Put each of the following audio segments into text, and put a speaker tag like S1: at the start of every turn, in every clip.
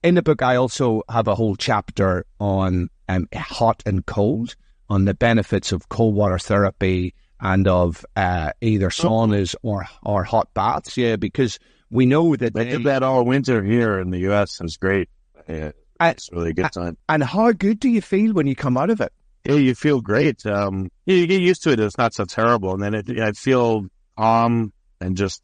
S1: In the book, I also have a whole chapter on hot and cold, on the benefits of cold water therapy and of either saunas or hot baths. Yeah, because we know that
S2: they did that all winter here in the U.S. It's great. Yeah, it's really a good time.
S1: And how good do you feel when you come out of it?
S2: Yeah, you feel great. You get used to it. It's not so terrible. And then I feel calm and just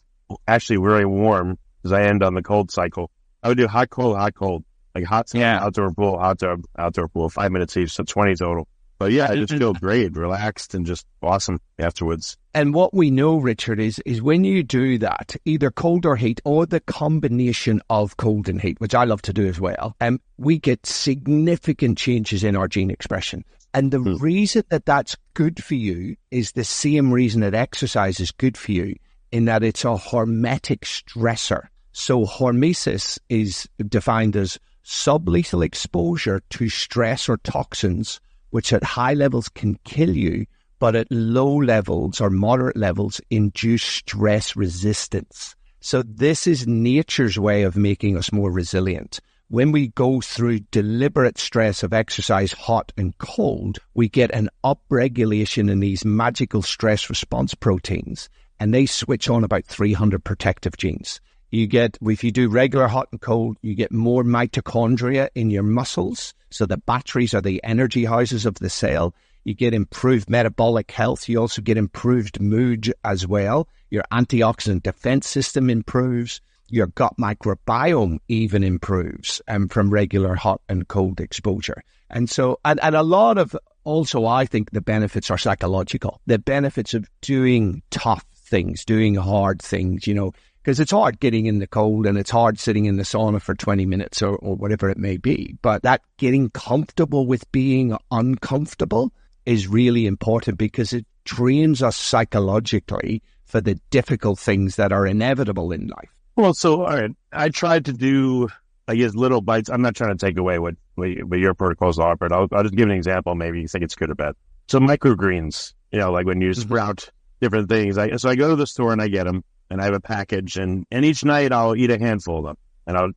S2: actually very warm as I end on the cold cycle. I would do hot, cold, like hot, outdoor pool, outdoor pool, 5 minutes each, so 20 total. But yeah, I just feel great, relaxed, and just awesome afterwards.
S1: And what we know, Richard, is when you do that, either cold or heat, or the combination of cold and heat, which I love to do as well, we get significant changes in our gene expression. And the reason that that's good for you is the same reason that exercise is good for you, in that it's a hormetic stressor. So hormesis is defined as sublethal exposure to stress or toxins, which at high levels can kill you, but at low levels or moderate levels induce stress resistance. So this is nature's way of making us more resilient. When we go through deliberate stress of exercise, hot and cold, we get an upregulation in these magical stress response proteins, and they switch on about 300 protective genes. You get, if you do regular hot and cold, you get more mitochondria in your muscles. So the batteries are the energy houses of the cell. You get improved metabolic health. You also get improved mood as well. Your antioxidant defense system improves. Your gut microbiome even improves from regular hot and cold exposure. And so, and a lot of, also I think the benefits are psychological. The benefits of doing tough things, doing hard things, because it's hard getting in the cold and it's hard sitting in the sauna for 20 minutes or whatever it may be. But that getting comfortable with being uncomfortable is really important, because it trains us psychologically for the difficult things that are inevitable in life.
S2: Well, so, all right, I tried to do, I guess, little bites. I'm not trying to take away what your protocols are, but I'll just give an example. Maybe you think it's good or bad. So microgreens, like when you sprout different things. So I go to the store and I get them. And I have a package, and each night I'll eat a handful of them. And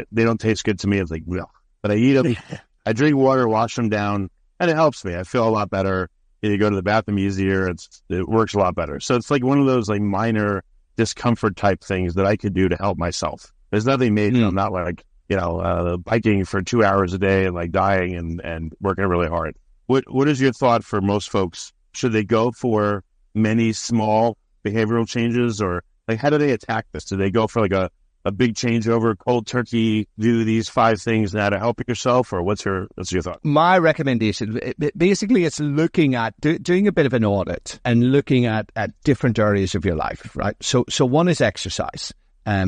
S2: they don't taste good to me. It's like, well, but I eat them. I drink water, wash them down, and it helps me. I feel a lot better. You go to the bathroom easier. It works a lot better. So it's like one of those like minor discomfort type things that I could do to help myself. There's nothing major. I'm not like, biking for 2 hours a day and like dying and working really hard. What is your thought for most folks? Should they go for many small behavioral changes, or like, how do they attack this? Do they go for like a big changeover, cold turkey, do these 5 things now to help yourself, or what's your thought?
S1: My recommendation, basically, it's looking at doing a bit of an audit and looking at different areas of your life, right? So one is exercise.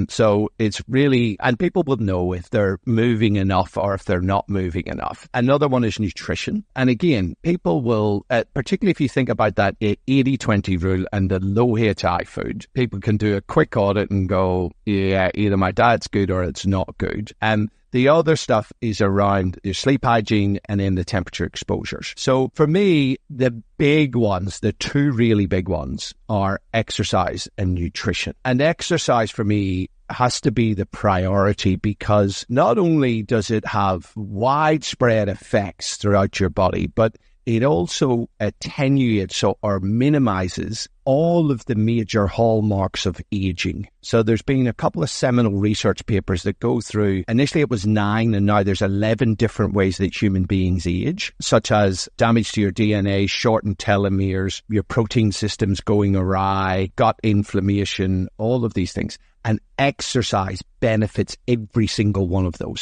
S1: So it's really, and people will know if they're moving enough or if they're not moving enough. Another one is nutrition. And again, people will, particularly if you think about that 80-20 rule and the low HI food, people can do a quick audit and go, yeah, either my diet's good or it's not good. The other stuff is around your sleep hygiene and then the temperature exposures. So for me, the big ones, the 2 really big ones, are exercise and nutrition. And exercise for me has to be the priority, because not only does it have widespread effects throughout your body, but it also attenuates or minimizes all of the major hallmarks of aging. So there's been a couple of seminal research papers that go through, initially it was 9 and now there's 11 different ways that human beings age, such as damage to your DNA, shortened telomeres, your protein systems going awry, gut inflammation, all of these things. And exercise benefits every single one of those.